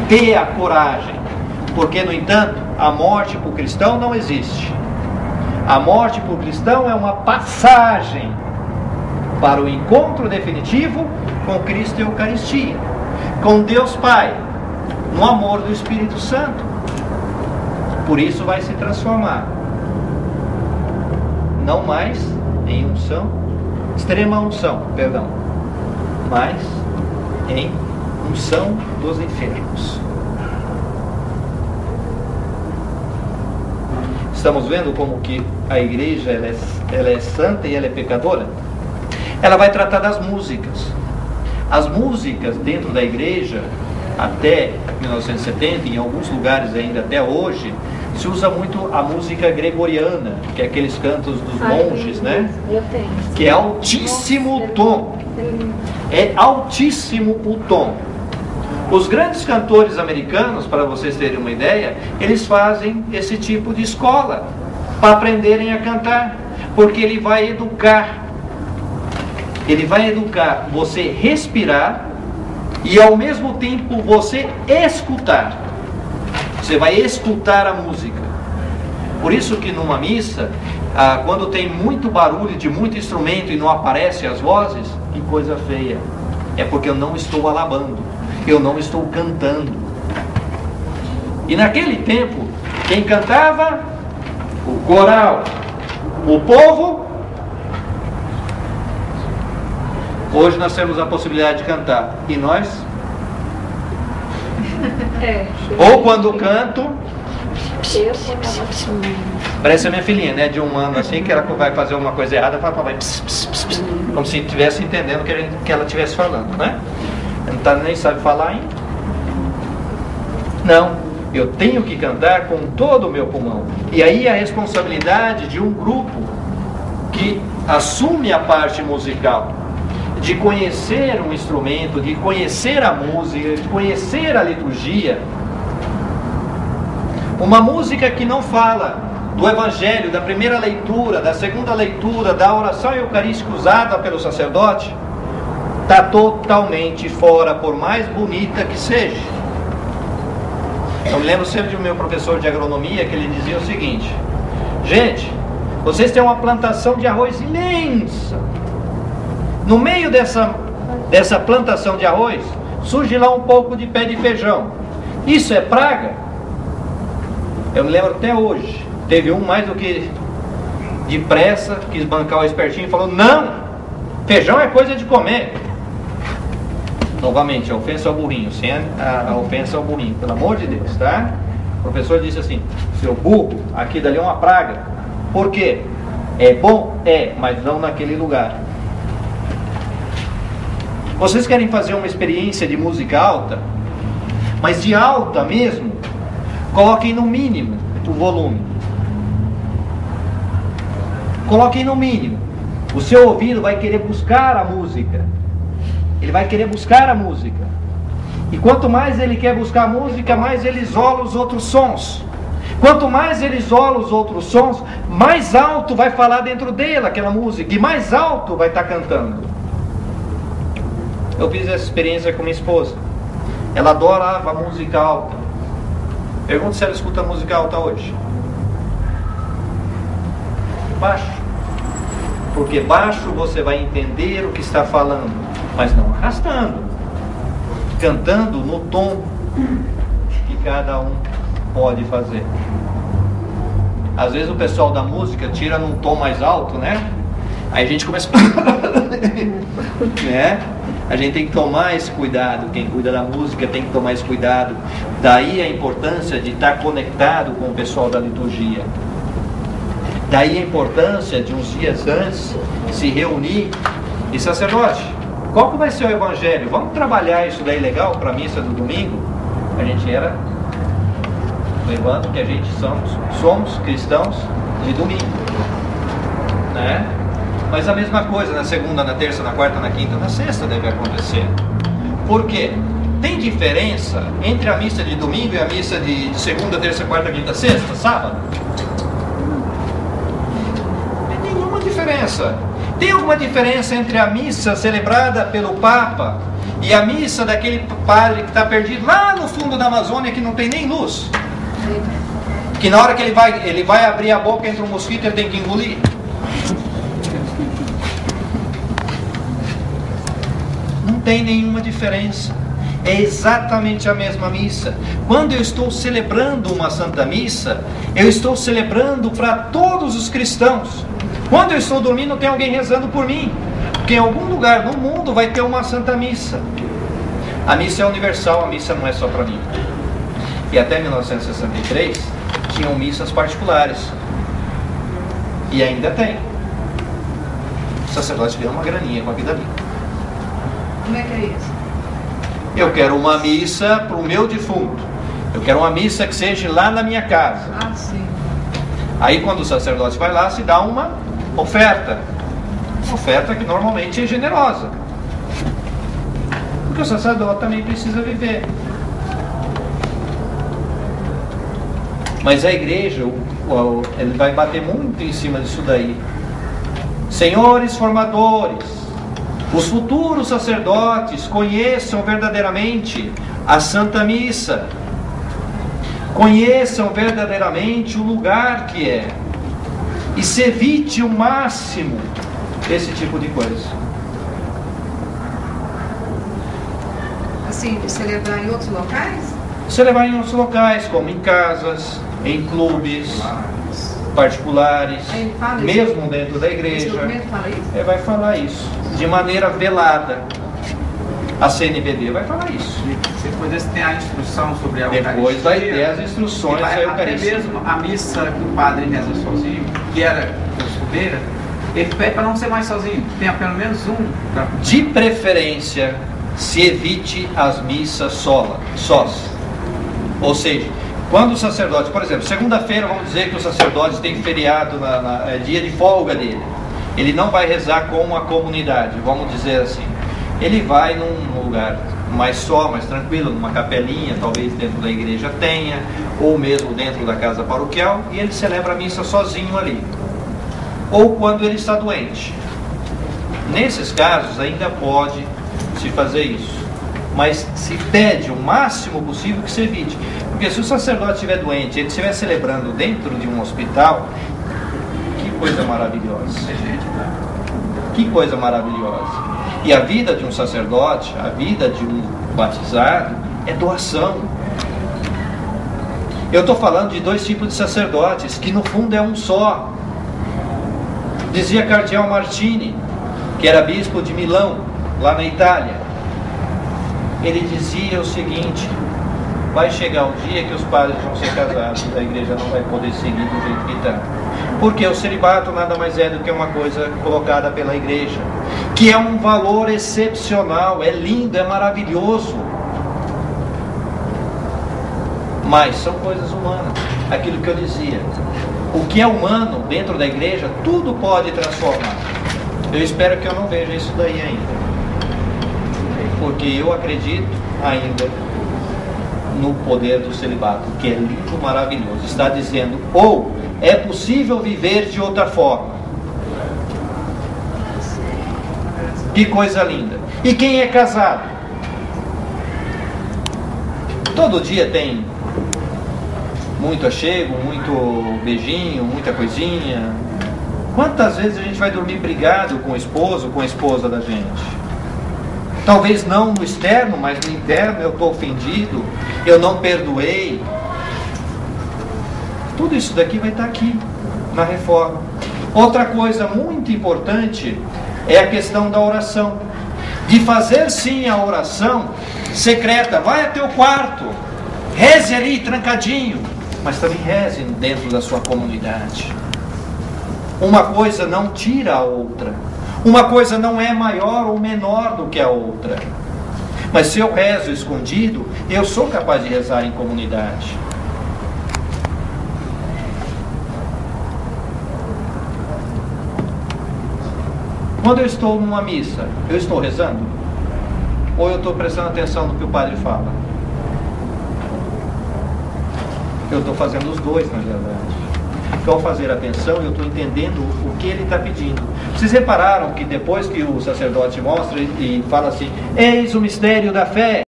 ter a coragem, porque, no entanto, a morte para o cristão não existe. A morte para o cristão é uma passagem para o encontro definitivo com Cristo e a Eucaristia, com Deus Pai, no amor do Espírito Santo. Por isso vai se transformar, não mais em unção, extrema unção, perdão, mas em unção dos enfermos. Estamos vendo como que a igreja ela é santa e ela é pecadora? Ela vai tratar das músicas. As músicas dentro da igreja, até 1970, em alguns lugares ainda até hoje, se usa muito a música gregoriana, que é aqueles cantos dos monges, né? Que é altíssimo o tom. É altíssimo o tom. Os grandes cantores americanos, para vocês terem uma ideia, eles fazem esse tipo de escola para aprenderem a cantar, porque ele vai educar você respirar e ao mesmo tempo você escutar. Você vai escutar a música. Por isso que numa missa, quando tem muito barulho de muito instrumento e não aparecem as vozes, que coisa feia. É porque eu não estou alabando, eu não estou cantando. E naquele tempo, quem cantava? O coral. O povo. Hoje nós temos a possibilidade de cantar. E nós? Ou quando canto, parece a minha filhinha, né? De 1 ano assim, que ela vai fazer uma coisa errada, fala, vai, como se estivesse entendendo o que ela estivesse falando, né? Não nem sabe falar ainda. Não, eu tenho que cantar com todo o meu pulmão. E aí a responsabilidade de um grupo que assume a parte musical, de conhecer um instrumento, de conhecer a música, de conhecer a liturgia. Uma música que não fala do Evangelho, da primeira leitura, da segunda leitura, da oração eucarística usada pelo sacerdote, está totalmente fora, por mais bonita que seja. Eu me lembro sempre do meu professor de agronomia, que ele dizia o seguinte: gente, vocês têm uma plantação de arroz imensa. No meio dessa plantação de arroz, surge lá um pouco de pé de feijão. Isso é praga? Eu me lembro até hoje. Teve um mais do que depressa, quis bancar o espertinho e falou: não, feijão é coisa de comer. Novamente, a ofensa ao burrinho, sem a ofensa ao burrinho, pelo amor de Deus, tá? O professor disse assim: seu burro, aqui dali é uma praga. Por quê? É bom? É, mas não naquele lugar. Vocês querem fazer uma experiência de música alta? Mas de alta mesmo? Coloquem no mínimo o volume. Coloquem no mínimo. O seu ouvido vai querer buscar a música. Ele vai querer buscar a música. E quanto mais ele quer buscar a música, mais ele isola os outros sons. Quanto mais ele isola os outros sons, mais alto vai falar dentro dele aquela música. E mais alto vai estar cantando. Eu fiz essa experiência com minha esposa. Ela adorava música alta. Pergunto se ela escuta música alta hoje. Baixo. Porque baixo você vai entender o que está falando, mas não arrastando. Cantando no tom que cada um pode fazer. Às vezes o pessoal da música tira num tom mais alto, né? Aí a gente começa né? A gente tem que tomar esse cuidado. Quem cuida da música tem que tomar esse cuidado. Daí a importância de estar conectado com o pessoal da liturgia. Daí a importância de uns dias antes se reunir. E sacerdote, qual que vai ser o evangelho? Vamos trabalhar isso daí legal para a missa do domingo? A gente era, lembrando que a gente somos cristãos de domingo, né? Mas a mesma coisa na segunda, na terça, na quarta, na quinta, na sexta deve acontecer. Por quê? Tem diferença entre a missa de domingo e a missa de segunda, terça, quarta, quinta, sexta, sábado? Não tem nenhuma diferença. Tem alguma diferença entre a missa celebrada pelo Papa e a missa daquele padre que está perdido lá no fundo da Amazônia, que não tem nem luz? Que na hora que ele vai abrir a boca, entra um mosquito, ele tem que engolir? Não tem nenhuma diferença. É exatamente a mesma missa. Quando eu estou celebrando uma Santa Missa, eu estou celebrando para todos os cristãos. Quando eu estou dormindo, tem alguém rezando por mim, porque em algum lugar no mundo vai ter uma Santa Missa. A missa é universal, a missa não é só para mim. E até 1963 tinham missas particulares, e ainda tem. O sacerdote ganha uma graninha com a vida limpa. Como é que é isso? Eu quero uma missa para o meu defunto. Eu quero uma missa que seja lá na minha casa. Ah, sim. Aí quando o sacerdote vai lá, se dá uma oferta. Uma oferta que normalmente é generosa. Porque o sacerdote também precisa viver. Mas a igreja, ele vai bater muito em cima disso daí. Senhores formadores, os futuros sacerdotes conheçam verdadeiramente a Santa Missa. Conheçam verdadeiramente o lugar que é. E se evite o máximo desse tipo de coisa. Assim, de celebrar em outros locais? Celebrar em outros locais, como em casas, em clubes particulares, mesmo dentro da igreja. Ele vai falar isso, de maneira velada. A CNBB vai falar isso. Depois tem a instrução sobre a Eucaristia. Depois vai ter as instruções da Eucaristia. Até mesmo a missa que o padre reza sozinho, que era costumeira, ele pede para não ser mais sozinho, tenha pelo menos um. De preferência, se evite as missas sós. Ou seja, quando o sacerdote, por exemplo, segunda-feira, vamos dizer que o sacerdote tem feriado, é dia de folga dele. Ele não vai rezar com a comunidade, vamos dizer assim. Ele vai num lugar mais tranquilo, numa capelinha, talvez dentro da igreja tenha, ou mesmo dentro da casa paroquial, e ele celebra a missa sozinho ali. Ou quando ele está doente. Nesses casos ainda pode se fazer isso, mas se pede o máximo possível que se evite. Porque se o sacerdote estiver doente, ele estiver celebrando dentro de um hospital, que coisa maravilhosa. Que coisa maravilhosa. E a vida de um sacerdote, a vida de um batizado, é doação. Eu estou falando de dois tipos de sacerdotes, que no fundo é um só. Dizia Cardeal Martini, que era bispo de Milão, lá na Itália. Ele dizia o seguinte: vai chegar um dia que os padres vão ser casados e a igreja não vai poder seguir do jeito que está. Porque o celibato nada mais é do que uma coisa colocada pela igreja, que é um valor excepcional, é lindo, é maravilhoso. Mas são coisas humanas. Aquilo que eu dizia, o que é humano dentro da igreja, tudo pode transformar. Eu espero que eu não veja isso daí ainda, porque eu acredito ainda no poder do celibato, que é lindo, maravilhoso. Está dizendo, ou é possível viver de outra forma. Que coisa linda. E quem é casado? Todo dia tem muito achego, muito beijinho, muita coisinha. Quantas vezes a gente vai dormir brigado com o esposo, com a esposa da gente? Talvez não no externo, mas no interno eu estou ofendido, eu não perdoei. Tudo isso daqui vai estar aqui, na reforma. Outra coisa muito importante é a questão da oração. De fazer sim a oração secreta. Vai até o quarto, reze ali, trancadinho, mas também reze dentro da sua comunidade. Uma coisa não tira a outra. Uma coisa não é maior ou menor do que a outra. Mas se eu rezo escondido, eu sou capaz de rezar em comunidade. Quando eu estou numa missa, eu estou rezando? Ou eu estou prestando atenção no que o padre fala? Eu estou fazendo os dois, na verdade. que ao fazer a atenção eu estou entendendo o que ele está pedindo. Vocês repararam que depois que o sacerdote mostra e fala assim, eis o mistério da fé,